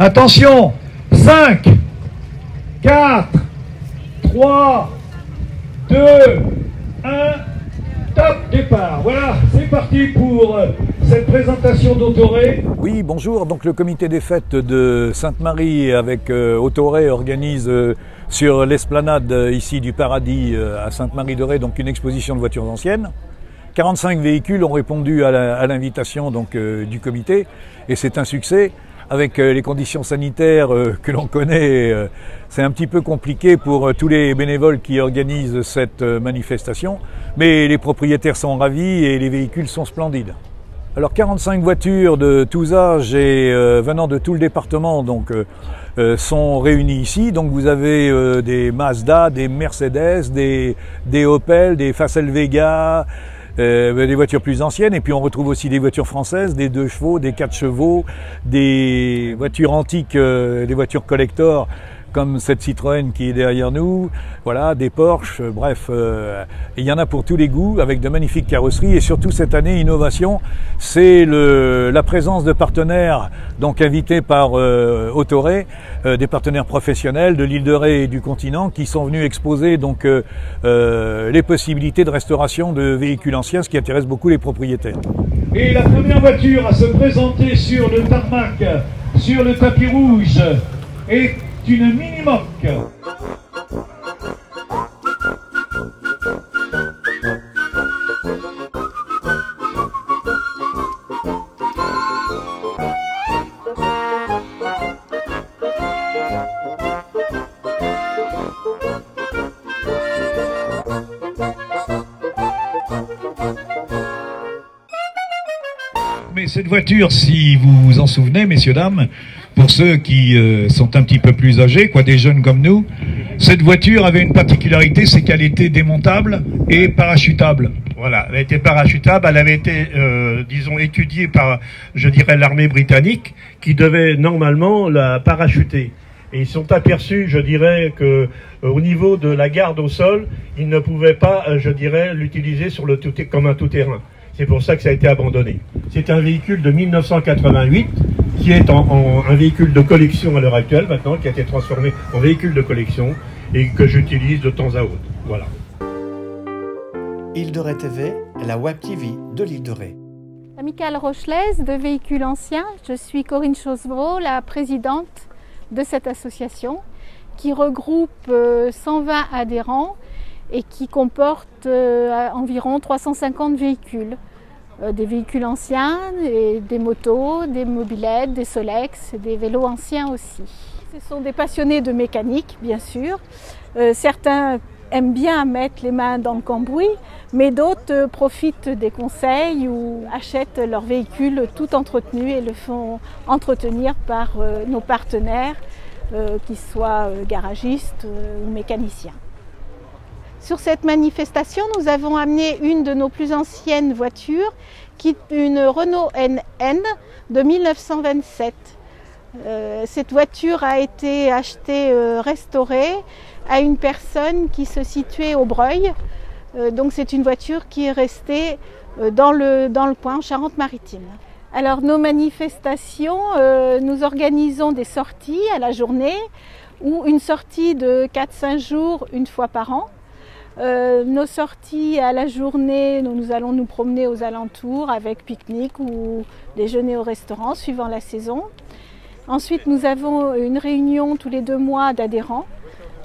Attention, 5, 4, 3, 2, 1, top, départ. Voilà, c'est parti pour cette présentation d'Autoré. Oui, bonjour. Donc le comité des fêtes de Sainte-Marie avec Autoré organise sur l'esplanade ici du Paradis à Sainte-Marie-de-Ré donc une exposition de voitures anciennes. 45 véhicules ont répondu à l'invitation du comité et c'est un succès. Avec les conditions sanitaires que l'on connaît, c'est un petit peu compliqué pour tous les bénévoles qui organisent cette manifestation, mais les propriétaires sont ravis et les véhicules sont splendides. Alors 45 voitures de tous âges et venant de tout le département sont réunies ici. Donc vous avez des Mazda, des Mercedes, des Opel, des Facel Vega, des voitures plus anciennes, et puis on retrouve aussi des voitures françaises, des 2 chevaux, des 4 chevaux, des voitures antiques, des voitures collector comme cette Citroën qui est derrière nous, voilà, des Porsche, bref, il y en a pour tous les goûts avec de magnifiques carrosseries et surtout cette année, innovation, c'est la présence de partenaires donc invités par Autoré, des partenaires professionnels de l'île de Ré et du continent qui sont venus exposer donc les possibilités de restauration de véhicules anciens, ce qui intéresse beaucoup les propriétaires. Et la première voiture à se présenter sur le tarmac, sur le tapis rouge, est une mini-moque. Mais cette voiture, si vous vous en souvenez, messieurs, dames, pour ceux qui sont un petit peu plus âgés, quoi, des jeunes comme nous, cette voiture avait une particularité, c'est qu'elle était démontable et parachutable. Voilà, elle était parachutable, elle avait été, disons, étudiée par, je dirais, l'armée britannique, qui devait normalement la parachuter. Et ils sont aperçus, je dirais, que au niveau de la garde au sol, ils ne pouvaient pas, je dirais, l'utiliser sur le comme un tout-terrain. C'est pour ça que ça a été abandonné. C'est un véhicule de 1988 qui est un véhicule de collection à l'heure actuelle maintenant, qui a été transformé en véhicule de collection et que j'utilise de temps à autre. Voilà. Île de Ré TV est la web TV de l'Île de Ré. Amicale Rochelaise de véhicules anciens, je suis Corinne Chosebro, la présidente de cette association qui regroupe 120 adhérents et qui comporte environ 350 véhicules. Des véhicules anciens, et des motos, des mobylettes, des Solex, des vélos anciens aussi. Ce sont des passionnés de mécanique, bien sûr. Certains aiment bien mettre les mains dans le cambouis, mais d'autres profitent des conseils ou achètent leur véhicule tout entretenu et le font entretenir par nos partenaires, qu'ils soient garagistes ou mécaniciens. Sur cette manifestation, nous avons amené une de nos plus anciennes voitures, qui est une Renault NN de 1927. Cette voiture a été achetée, restaurée à une personne qui se situait au Breuil. Donc c'est une voiture qui est restée dans le coin, en Charente-Maritime. Alors nos manifestations, nous organisons des sorties à la journée ou une sortie de 4-5 jours une fois par an. Nos sorties à la journée, nous allons nous promener aux alentours avec pique-nique ou déjeuner au restaurant suivant la saison. Ensuite, nous avons une réunion tous les 2 mois d'adhérents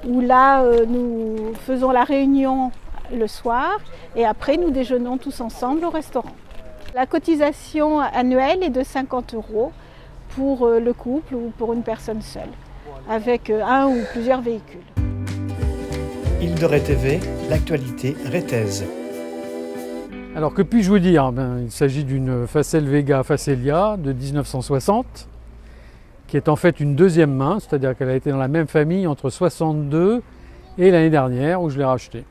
où là, nous faisons la réunion le soir et après, nous déjeunons tous ensemble au restaurant. La cotisation annuelle est de 50 € pour le couple ou pour une personne seule, avec un ou plusieurs véhicules. Île de Ré TV, l'actualité rétaise. Alors que puis-je vous dire? Il s'agit d'une Facel Vega Facelia de 1960, qui est en fait une deuxième main, c'est-à-dire qu'elle a été dans la même famille entre 62 et l'année dernière où je l'ai rachetée.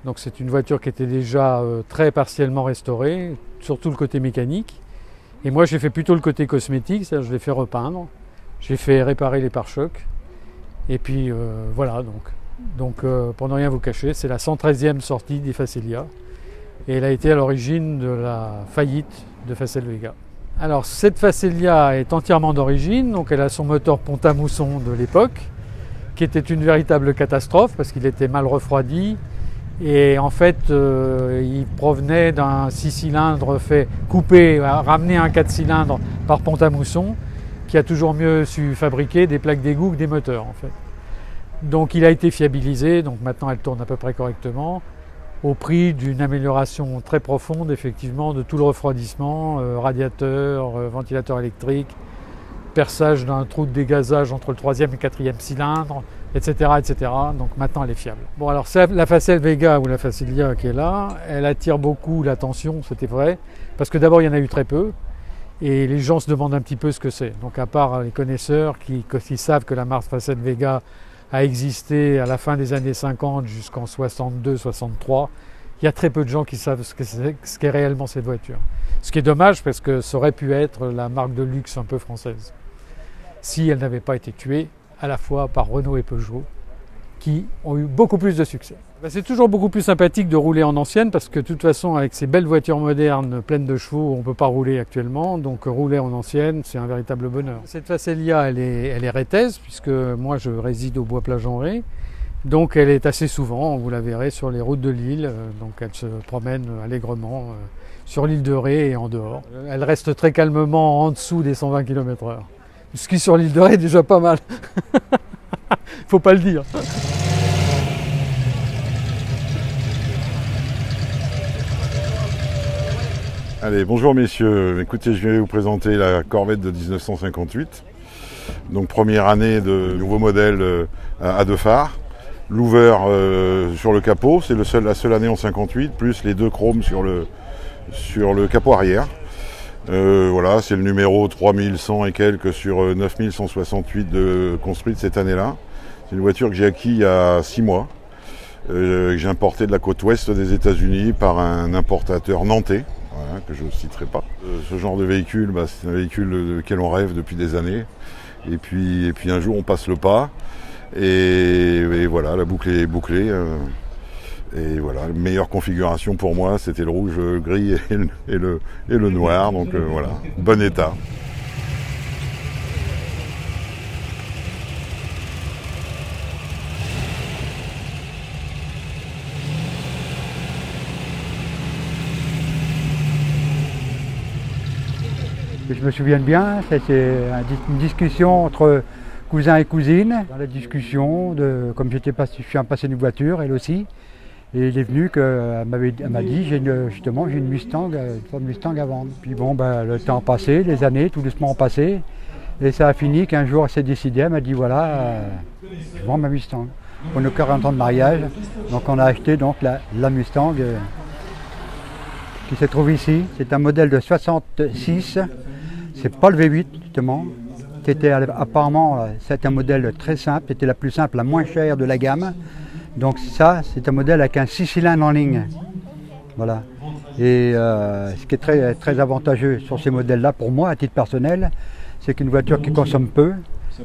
Donc c'est une voiture qui était déjà très partiellement restaurée, surtout le côté mécanique. Et moi j'ai fait plutôt le côté cosmétique, c'est-à-dire je l'ai fait repeindre, j'ai fait réparer les pare-chocs. Et puis voilà, donc pour ne rien vous cacher, c'est la 113e sortie des Facelia. Et elle a été à l'origine de la faillite de Facel Vega. Alors cette Facelia est entièrement d'origine, donc elle a son moteur Pont-à-Mousson de l'époque, qui était une véritable catastrophe parce qu'il était mal refroidi. Et en fait, il provenait d'un 6 cylindres fait couper, ramener un 4 cylindres par Pont-à-Mousson, qui a toujours mieux su fabriquer des plaques d'égout que des moteurs en fait. Donc il a été fiabilisé, donc maintenant elle tourne à peu près correctement, au prix d'une amélioration très profonde effectivement de tout le refroidissement, radiateur, ventilateur électrique, perçage d'un trou de dégazage entre le 3e et le 4e cylindre, etc., etc. Donc maintenant elle est fiable. Bon alors c'est la Facel Vega ou la Facelia qui est là, elle attire beaucoup l'attention, c'était vrai, parce que d'abord il y en a eu très peu, et les gens se demandent un petit peu ce que c'est. Donc à part les connaisseurs qui savent que la marque Facel Vega a existé à la fin des années 50 jusqu'en 62-63, il y a très peu de gens qui savent ce qu'est réellement cette voiture. Ce qui est dommage parce que ça aurait pu être la marque de luxe un peu française, si elle n'avait pas été tuée à la fois par Renault et Peugeot, qui ont eu beaucoup plus de succès. C'est toujours beaucoup plus sympathique de rouler en ancienne parce que de toute façon avec ces belles voitures modernes pleines de chevaux on ne peut pas rouler actuellement, donc rouler en ancienne c'est un véritable bonheur. Cette Facelia elle est rétaise puisque moi je réside au Bois-Plage-en-Ré, donc elle est assez souvent, vous la verrez sur les routes de l'île, donc elle se promène allègrement sur l'île de Ré et en dehors. Elle reste très calmement en dessous des 120 km/h, ce qui sur l'île de Ré est déjà pas mal, faut pas le dire. Allez, bonjour messieurs. Écoutez, je vais vous présenter la Corvette de 1958. Donc première année de nouveau modèle à deux phares. Louver sur le capot, c'est la seule année en 58, plus les deux chromes sur le capot arrière. Voilà, c'est le numéro 3100 et quelques sur 9168 construite cette année-là. C'est une voiture que j'ai acquise il y a 6 mois. Que j'ai importé de la côte ouest des États-Unis par un importateur nantais. Voilà, que je ne citerai pas. Ce genre de véhicule, c'est un véhicule duquel on rêve depuis des années. Et puis un jour on passe le pas. Et voilà, la boucle est bouclée. Et voilà, la meilleure configuration pour moi, c'était le rouge, le gris et le noir. Donc voilà, bon état. Je me souviens bien, c'était une discussion entre cousins et cousines. Dans la discussion, comme je suis un passionné de voiture, elle aussi, et il est venu qu'elle m'a dit, justement, j'ai une Mustang, une Ford Mustang à vendre. Puis bon, le temps a passé, les années, tout doucement ont passé, et ça a fini qu'un jour elle s'est décidée, elle m'a dit voilà, je vends ma Mustang. Pour nos 40 ans de mariage, donc on a acheté donc la Mustang qui se trouve ici. C'est un modèle de 66. C'est pas le V8 justement, apparemment c'est un modèle très simple, c'était la plus simple, la moins chère de la gamme. Donc ça, c'est un modèle avec un 6 cylindres en ligne. Voilà. Et ce qui est très, très avantageux sur ces modèles-là, pour moi, à titre personnel, c'est qu'une voiture qui consomme peu,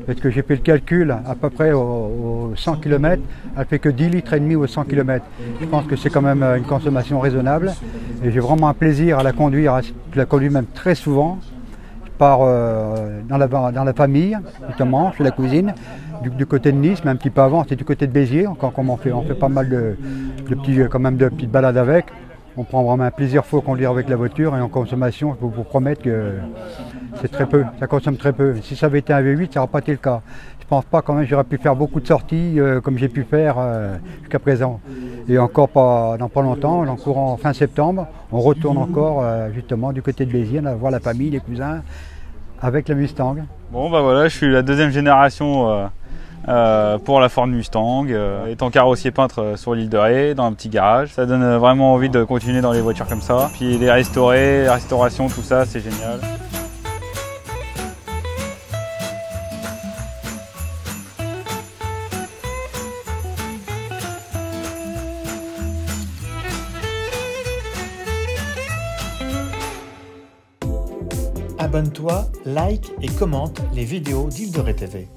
parce que j'ai fait le calcul à peu près au 100 km, elle fait que 10 litres et demi au 100 km. Je pense que c'est quand même une consommation raisonnable. Et j'ai vraiment un plaisir à la conduire, je la conduis même très souvent. Part dans la famille, notamment chez la cousine, du côté de Nice, mais un petit peu avant, c'était du côté de Béziers, quand on fait pas mal de petites balades avec. On prend vraiment un plaisir fou à conduire avec la voiture, et en consommation, je peux vous promettre que c'est très peu, ça consomme très peu. Si ça avait été un V8, ça n'aurait pas été le cas. Je pense pas quand même j'aurais pu faire beaucoup de sorties comme j'ai pu faire jusqu'à présent. Et encore dans pas longtemps, en courant fin septembre, on retourne encore justement du côté de Béziers, on va voir la famille, les cousins, avec la Mustang. Bon voilà, je suis la deuxième génération pour la Ford Mustang, étant carrossier peintre sur l'île de Ré, dans un petit garage. Ça donne vraiment envie de continuer dans les voitures comme ça. Puis les restaurer, la restauration, tout ça, c'est génial. Abonne-toi, like et commente les vidéos d'Île de Ré TV.